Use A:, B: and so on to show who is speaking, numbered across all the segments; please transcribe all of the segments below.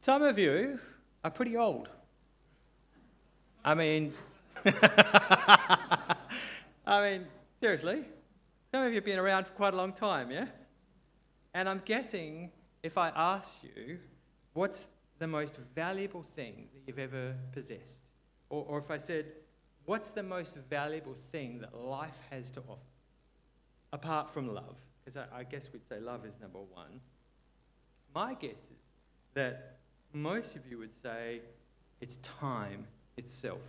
A: Some of you are pretty old. I mean, seriously, some of you have been around for quite a long time, yeah? And I'm guessing if I asked you, what's the most valuable thing that you've ever possessed? Or if I said, what's the most valuable thing that life has to offer? Apart from love, because I guess we'd say love is number one. My guess is that most of you would say it's time itself.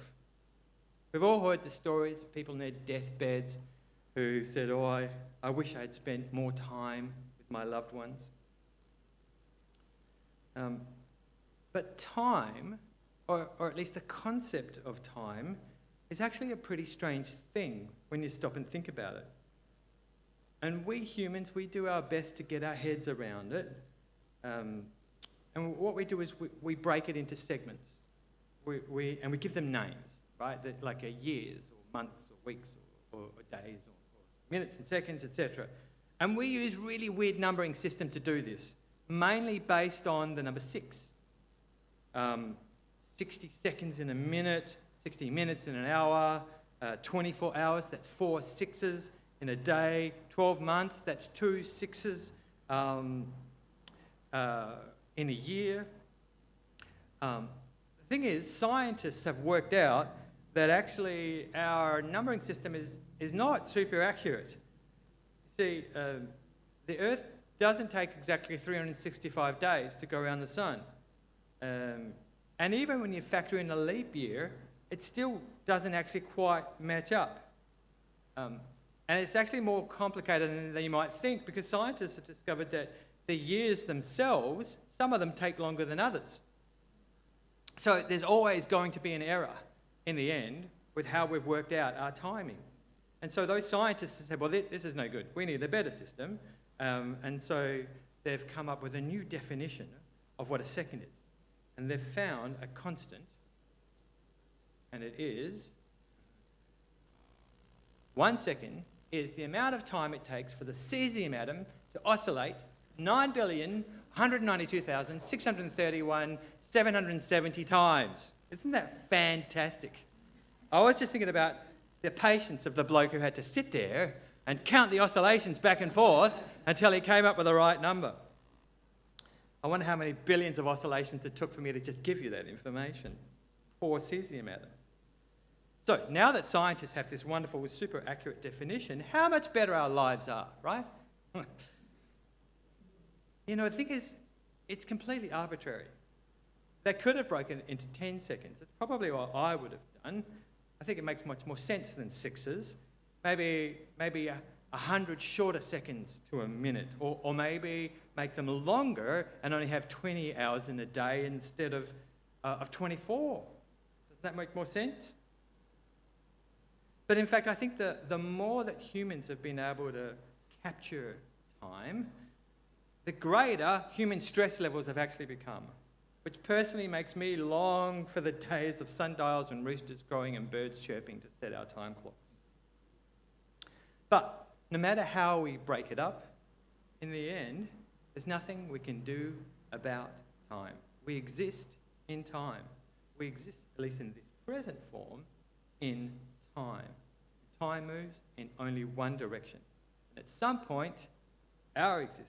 A: We've all heard the stories of people in their deathbeds who said, I wish I had spent more time with my loved ones. But time, or at least the concept of time, is actually a pretty strange thing when you stop and think about it. And we humans, we do our best to get our heads around it. And what we do is we break it into segments. We give them names, right? Like years or months or weeks or days or minutes and seconds, etc. And we use really weird numbering system to do this, mainly based on the number 6. 60 seconds in a minute, 60 minutes in an hour, 24 hours, that's 4 6s in a day, 12 months, that's 2 6s in a year. The thing is, scientists have worked out that actually our numbering system is not super accurate. See, the Earth doesn't take exactly 365 days to go around the sun. And even when you factor in a leap year, it still doesn't actually quite match up. And it's actually more complicated than you might think, because scientists have discovered that the years themselves, some of them take longer than others. So there's always going to be an error in the end with how we've worked out our timing. And so those scientists have said, well, this is no good. We need a better system. And so they've come up with a new definition of what a second is. And they've found a constant, and it is 1 second is the amount of time it takes for the cesium atom to oscillate 9,192,631,770 times. Isn't that fantastic? I was just thinking about the patience of the bloke who had to sit there and count the oscillations back and forth until he came up with the right number. I wonder how many billions of oscillations it took for me to just give you that information. Poor cesium atom. So now that scientists have this wonderful, super accurate definition, how much better our lives are, right? You know, the thing is, it's completely arbitrary. They could have broken it into 10 seconds. That's probably what I would have done. I think it makes much more sense than 6s. Maybe 100 shorter seconds to a minute, or maybe make them longer and only have 20 hours in a day instead of 24. Doesn't that make more sense? But in fact, I think the more that humans have been able to capture time, the greater human stress levels have actually become, which personally makes me long for the days of sundials and roosters crowing and birds chirping to set our time clocks. But no matter how we break it up, in the end, there's nothing we can do about time. We exist in time. We exist, at least in this present form, in time. Time moves in only one direction. And at some point, our existence,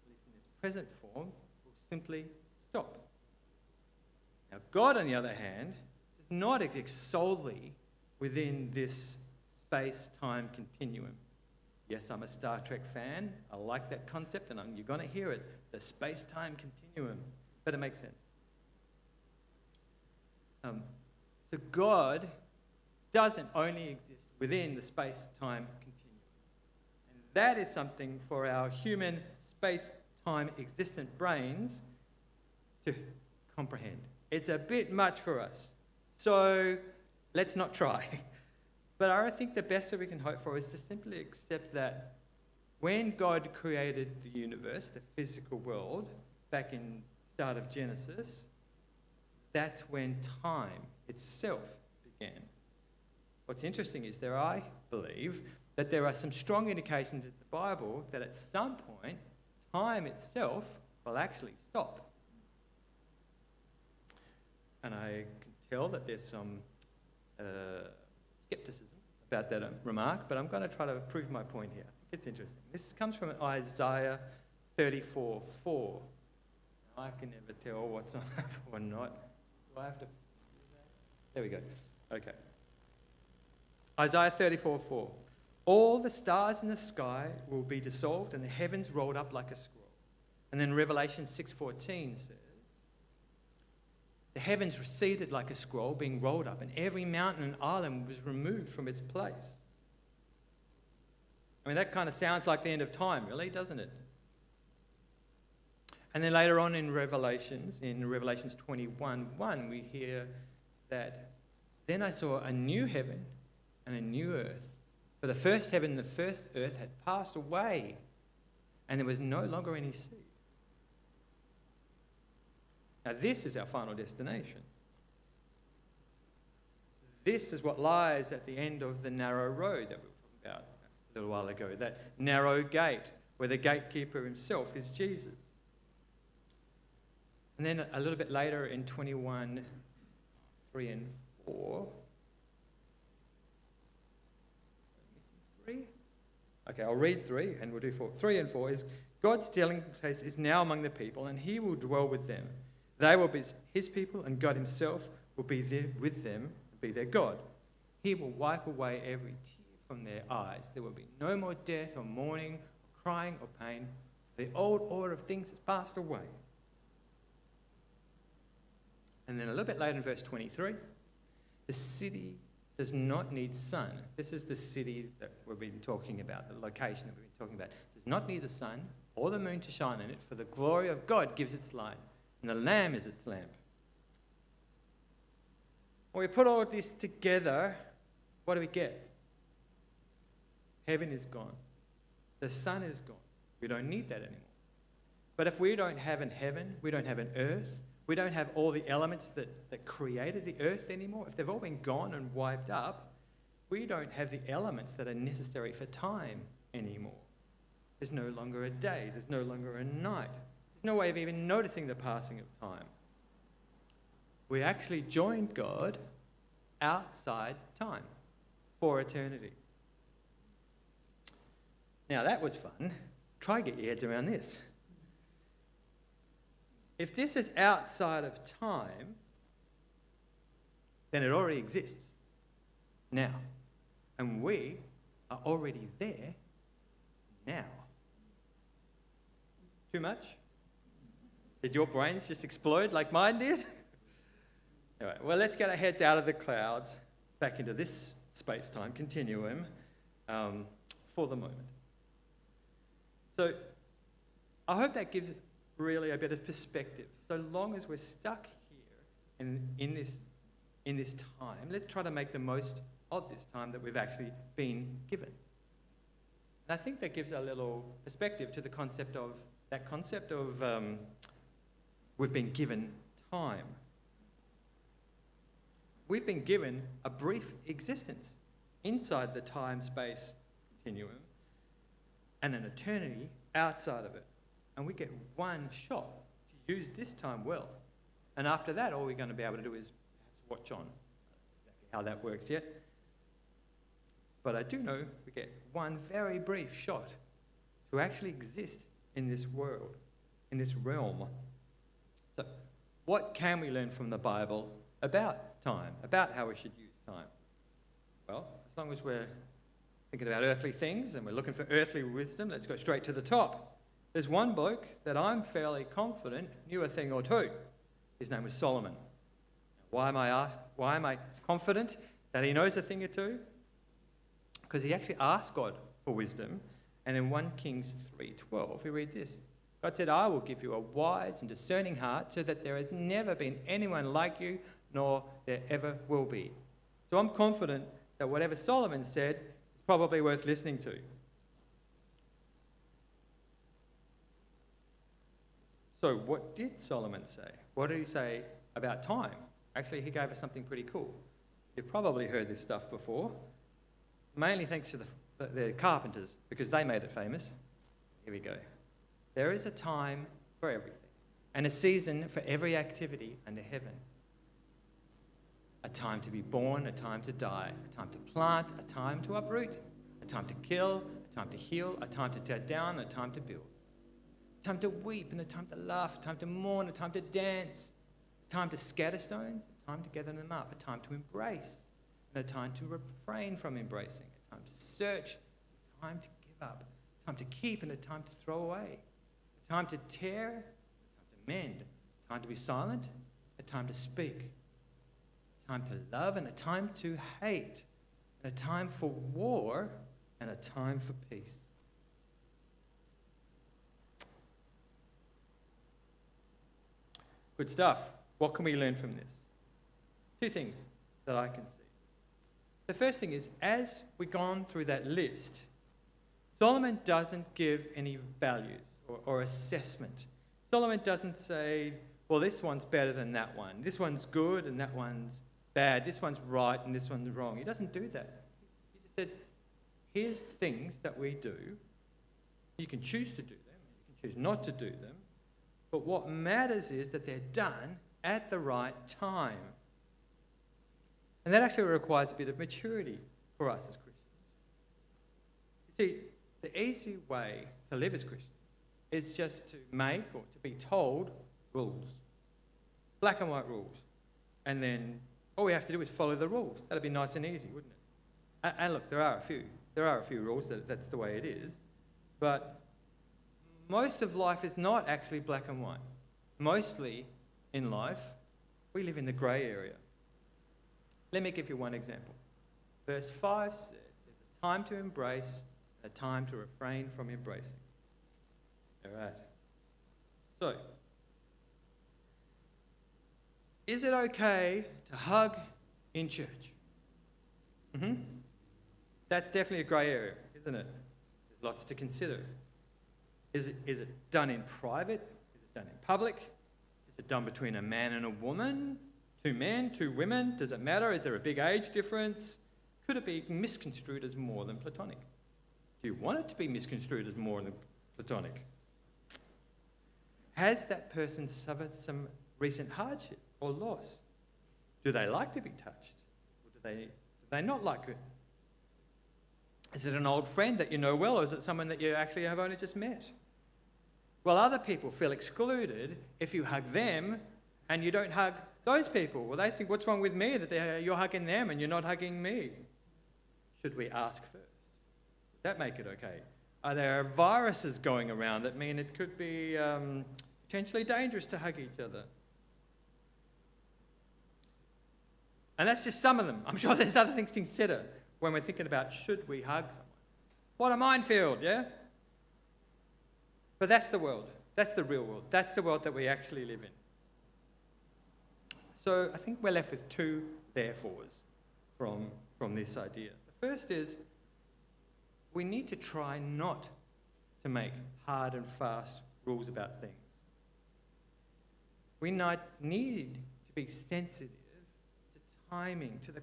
A: at least in its present form, will simply stop. Now, God, on the other hand, does not exist solely within this space-time continuum. Yes, I'm a Star Trek fan. I like that concept, and you're going to hear it, the space-time continuum. But it makes sense. So God doesn't only exist within the space-time continuum. And that is something for our human space-time existent brains to comprehend. It's a bit much for us. So let's not try. But I think the best that we can hope for is to simply accept that when God created the universe, the physical world, back in the start of Genesis, that's when time itself began. What's interesting is I believe that there are some strong indications in the Bible that at some point, time itself will actually stop. And I can tell that there's some skepticism about that remark, but I'm going to try to prove my point here. It's interesting. This comes from Isaiah 34:4. I can never tell what's on that or not. Do I have to? There we go. Okay. Isaiah 34:4. All the stars in the sky will be dissolved and the heavens rolled up like a scroll. And then Revelation 6:14 says, the heavens receded like a scroll being rolled up, and every mountain and island was removed from its place. I mean, that kind of sounds like the end of time, really, doesn't it? And then later on in Revelations 21:1, we hear that, then I saw a new heaven and a new earth. For the first heaven and the first earth had passed away, and there was no longer any sea. Now, this is our final destination. This is what lies at the end of the narrow road that we were talking about a little while ago, that narrow gate where the gatekeeper himself is Jesus. And then a little bit later in 21:3 and 4. Okay, I'll read 3 and we'll do 4. 3 and 4 is, God's dwelling place is now among the people, and he will dwell with them. They will be his people, and God himself will be there with them and be their God. He will wipe away every tear from their eyes. There will be no more death or mourning or crying or pain. The old order of things has passed away. And then a little bit later in verse 23, the city does not need sun. This is the city that we've been talking about, the location that we've been talking about. Does not need the sun or the moon to shine in it, for the glory of God gives its light, and the Lamb is its lamp. When we put all this together, what do we get? Heaven is gone. The sun is gone. We don't need that anymore. But if we don't have an heaven, we don't have an earth, we don't have all the elements that created the earth anymore, if they've all been gone and wiped up, we don't have the elements that are necessary for time anymore. There's no longer a day. There's no longer a night. There's no way of even noticing the passing of time. We actually joined God outside time for eternity. Now that was fun. Try and get your heads around this. If this is outside of time, then it already exists now. And we are already there now. Too much? Did your brains just explode like mine did? Anyway, well, let's get our heads out of the clouds, back into this space-time continuum for the moment. So I hope that gives really a bit of perspective. So long as we're stuck here in this time, let's try to make the most of this time that we've actually been given. And I think that gives a little perspective to the concept of we've been given time. We've been given a brief existence inside the time-space continuum and an eternity outside of it. And we get one shot to use this time well. And after that, all we're going to be able to do is perhaps watch on. Exactly how that works yet. But I do know we get one very brief shot to actually exist in this world, in this realm. So what can we learn from the Bible about time, about how we should use time? Well, as long as we're thinking about earthly things and we're looking for earthly wisdom, let's go straight to the top. There's one bloke that I'm fairly confident knew a thing or two. His name was Solomon. Why am I confident that he knows a thing or two? Because he actually asked God for wisdom. And in 1 Kings 3:12, we read this. God said, I will give you a wise and discerning heart so that there has never been anyone like you, nor there ever will be. So I'm confident that whatever Solomon said is probably worth listening to. So what did Solomon say? What did he say about time? Actually, he gave us something pretty cool. You've probably heard this stuff before, mainly thanks to the carpenters, because they made it famous. Here we go. There is a time for everything, and a season for every activity under heaven. a time to be born, a time to die, a time to plant, a time to uproot, a time to kill, a time to heal, a time to tear down, a time to build. A time to weep and a time to laugh, a time to mourn, a time to dance, a time to scatter stones, a time to gather them up, a time to embrace, and a time to refrain from embracing, a time to search, a time to give up, a time to keep and a time to throw away, a time to tear, a time to mend, a time to be silent, a time to speak, a time to love and a time to hate, and a time for war and a time for peace. Good stuff. What can we learn from this? Two things that I can see. The first thing is, as we've gone through that list, Solomon doesn't give any values or assessment. Solomon doesn't say, well, this one's better than that one. This one's good and that one's bad. This one's right and this one's wrong. He doesn't do that. He just said, here's things that we do. You can choose to do them. You can choose not to do them. But what matters is that they're done at the right time. And that actually requires a bit of maturity for us as Christians. You see, the easy way to live as Christians is just to make or to be told rules. Black and white rules. And then all we have to do is follow the rules. That'd be nice and easy, wouldn't it? And look, there are a few. There are a few rules, that's the way it is. But most of life is not actually black and white. Mostly in life, we live in the grey area. Let me give you one example. Verse 5 says, there's a time to embrace and a time to refrain from embracing. All right. So, is it okay to hug in church? That's definitely a grey area, isn't it? There's lots to consider. Is it done in private? Is it done in public? Is it done between a man and a woman? Two men, two women? Does it matter? Is there a big age difference? Could it be misconstrued as more than platonic? Do you want it to be misconstrued as more than platonic? Has that person suffered some recent hardship or loss? Do they like to be touched? Or do they not like it? Is it an old friend that you know well, or is it someone that you actually have only just met? Well, other people feel excluded if you hug them and you don't hug those people. Well, they think, what's wrong with me that you're hugging them and you're not hugging me? Should we ask first? Would that make it okay? Are there viruses going around that mean it could be potentially dangerous to hug each other? And that's just some of them. I'm sure there's other things to consider when we're thinking about, should we hug someone? What a minefield, yeah? But that's the world. That's the real world. That's the world that we actually live in. So I think we're left with two therefores from this idea. The first is, we need to try not to make hard and fast rules about things. We need to be sensitive to timing, to the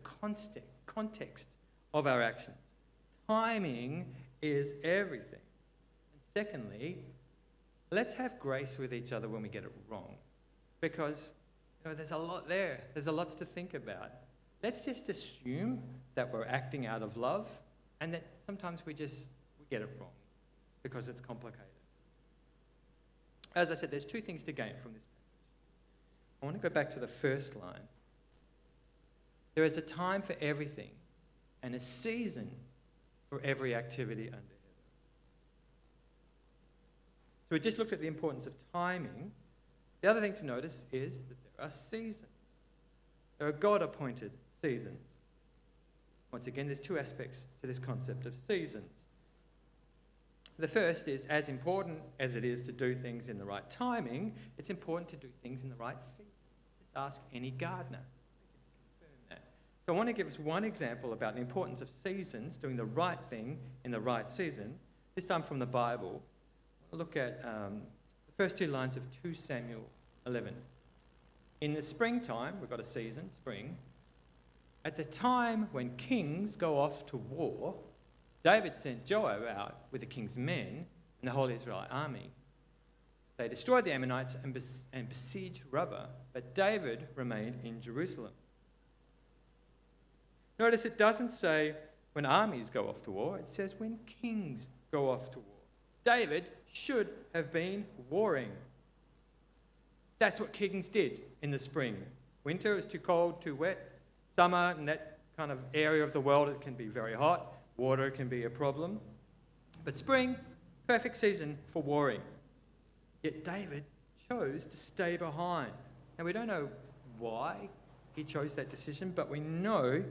A: context of our actions. Timing is everything. And secondly, let's have grace with each other when we get it wrong, because there's a lot there. There's a lot to think about. Let's just assume that we're acting out of love and that sometimes we get it wrong because it's complicated. As I said, there's two things to gain from this passage. I want to go back to the first line. There is a time for everything and a season for every activity under heaven. So we just looked at the importance of timing. The other thing to notice is that there are seasons. There are God-appointed seasons. Once again, there's two aspects to this concept of seasons. The first is, as important as it is to do things in the right timing, it's important to do things in the right season. Just ask any gardener. They can confirm that. So I want to give us one example about the importance of seasons, doing the right thing in the right season, this time from the Bible. We'll look at the first two lines of 2 Samuel 11. In the springtime, we've got a season, spring. At the time when kings go off to war, David sent Joab out with the king's men and the whole Israelite army. They destroyed the Ammonites and besieged Rabbah, but David remained in Jerusalem. Notice it doesn't say when armies go off to war, it says when kings go off to war. David should have been warring. That's what kings did in the spring. Winter is too cold, too wet. Summer, in that kind of area of the world, it can be very hot. Water can be a problem. But spring, perfect season for warring. Yet David chose to stay behind. And we don't know why he chose that decision, but we know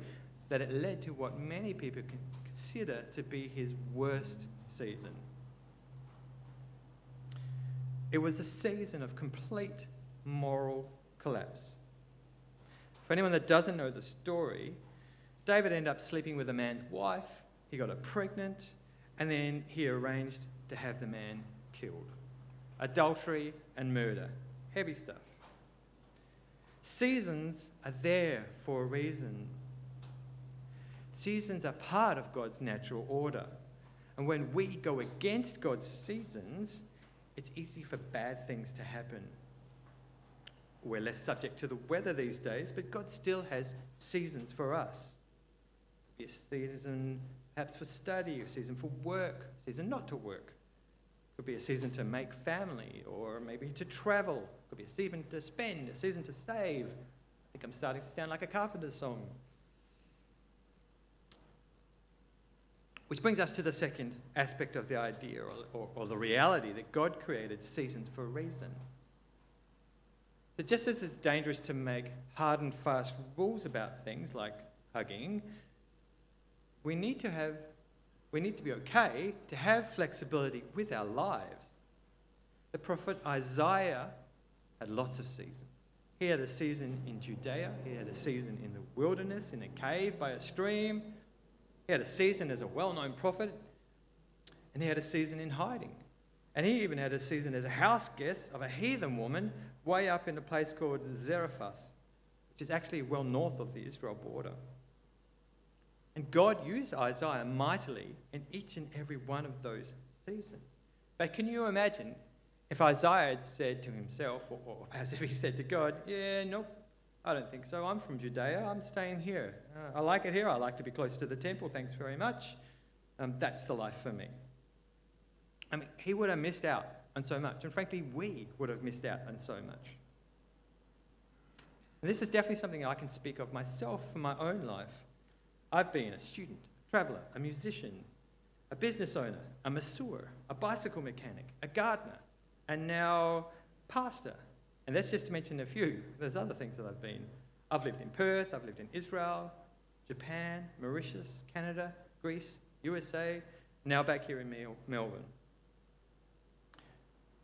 A: that it led to what many people can consider to be his worst season. It was a season of complete moral collapse. For anyone that doesn't know the story, David ended up sleeping with a man's wife, he got her pregnant, and then he arranged to have the man killed. Adultery and murder. Heavy stuff. Seasons are there for a reason. Seasons are part of God's natural order. And when we go against God's seasons, it's easy for bad things to happen. We're less subject to the weather these days, but God still has seasons for us. A season perhaps for study, a season for work, a season not to work. It could be a season to make family, or maybe to travel. It could be a season to spend, a season to save. I think I'm starting to sound like a Carpenter song. Which brings us to the second aspect of the idea, or the reality, that God created seasons for a reason. So just as it's dangerous to make hard and fast rules about things like hugging, we need to be okay to have flexibility with our lives. The prophet Isaiah had lots of seasons. He had a season in Judea, he had a season in the wilderness, in a cave by a stream. He had a season as a well-known prophet, and he had a season in hiding. And he even had a season as a house guest of a heathen woman way up in a place called Zarephath, which is actually well north of the Israel border. And God used Isaiah mightily in each and every one of those seasons. But can you imagine if Isaiah had said to himself, or perhaps if he said to God, yeah, nope, I don't think so. I'm from Judea. I'm staying here. I like it here. I like to be close to the temple. Thanks very much. That's the life for me. I mean, he would have missed out on so much. And frankly, we would have missed out on so much. And this is definitely something I can speak of myself for my own life. I've been a student, a traveller, a musician, a business owner, a masseur, a bicycle mechanic, a gardener, and now pastor. And that's just to mention a few. There's other things that I've been. I've lived in Perth, I've lived in Israel, Japan, Mauritius, Canada, Greece, USA, now back here in Melbourne.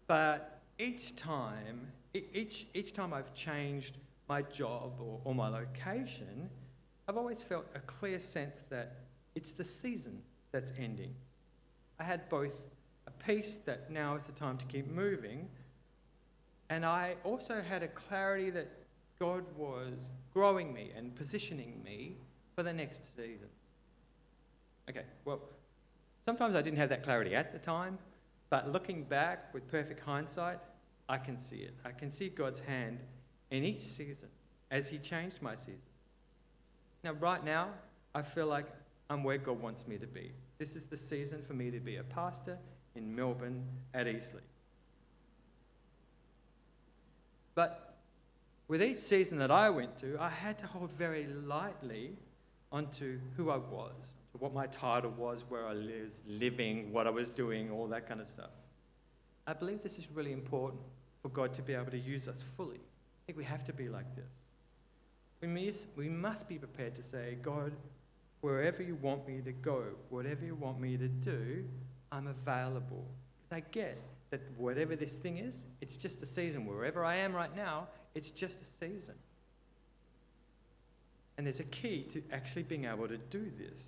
A: But each time I've changed my job or my location, I've always felt a clear sense that it's the season that's ending. I had both a peace that now is the time to keep moving, and I also had a clarity that God was growing me and positioning me for the next season. Okay, well, sometimes I didn't have that clarity at the time, but looking back with perfect hindsight, I can see it. I can see God's hand in each season as he changed my season. Now, right now, I feel like I'm where God wants me to be. This is the season for me to be a pastor in Melbourne at Eastleigh. But with each season that I went to, I had to hold very lightly onto who I was, to what my title was, where I was living, what I was doing, all that kind of stuff. I believe this is really important for God to be able to use us fully. I think we have to be like this. We must be prepared to say, God, wherever you want me to go, whatever you want me to do, I'm available. Because I get that whatever this thing is, it's just a season. Wherever I am right now, it's just a season. And there's a key to actually being able to do this.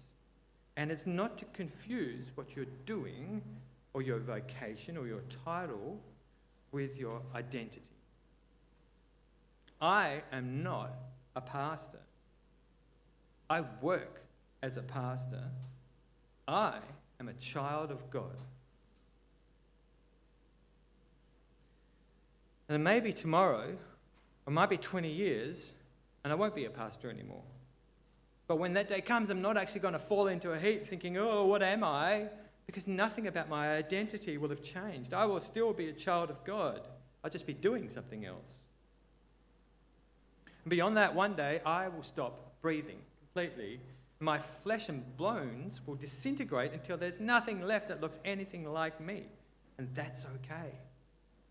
A: And it's not to confuse what you're doing or your vocation or your title with your identity. I am not a pastor. I work as a pastor. I am a child of God. And maybe tomorrow, or it might be 20 years, and I won't be a pastor anymore. But when that day comes, I'm not actually going to fall into a heap thinking, oh, what am I? Because nothing about my identity will have changed. I will still be a child of God. I'll just be doing something else. And beyond that, one day, I will stop breathing completely. My flesh and bones will disintegrate until there's nothing left that looks anything like me. And that's okay.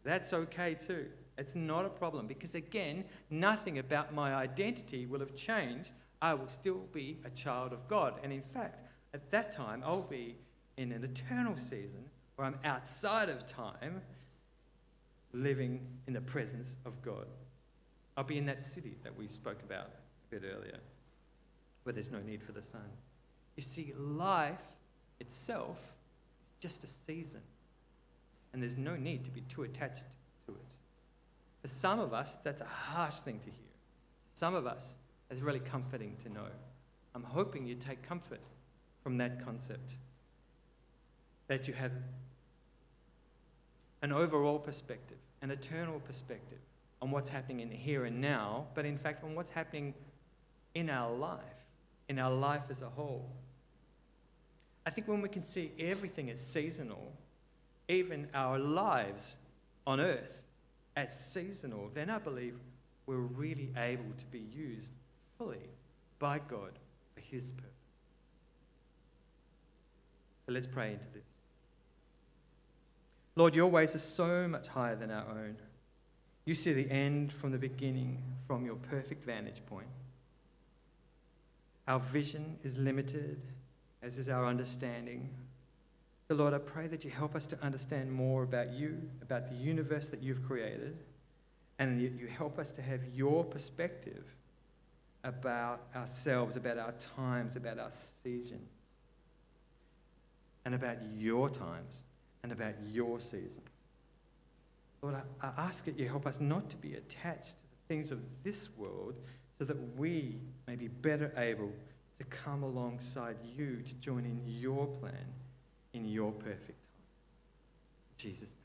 A: That's okay too. It's not a problem because, again, nothing about my identity will have changed. I will still be a child of God. And in fact, at that time, I'll be in an eternal season where I'm outside of time, living in the presence of God. I'll be in that city that we spoke about a bit earlier, where there's no need for the sun. You see, life itself is just a season, and there's no need to be too attached to it. For some of us, that's a harsh thing to hear. Some of us, it's really comforting to know. I'm hoping you take comfort from that concept, that you have an overall perspective, an eternal perspective on what's happening in the here and now, but in fact on what's happening in our life as a whole. I think when we can see everything as seasonal, even our lives on earth as seasonal, then I believe we're really able to be used fully by God for His purpose. So let's pray into this. Lord, your ways are so much higher than our own. You see the end from the beginning from your perfect vantage point. Our vision is limited, as is our understanding. So Lord, I pray that you help us to understand more about you, about the universe that you've created, and you help us to have your perspective about ourselves, about our times, about our seasons, and about your times, and about your seasons. Lord, I ask that you help us not to be attached to the things of this world so that we may be better able to come alongside you to join in your plan in your perfect time. In Jesus' name.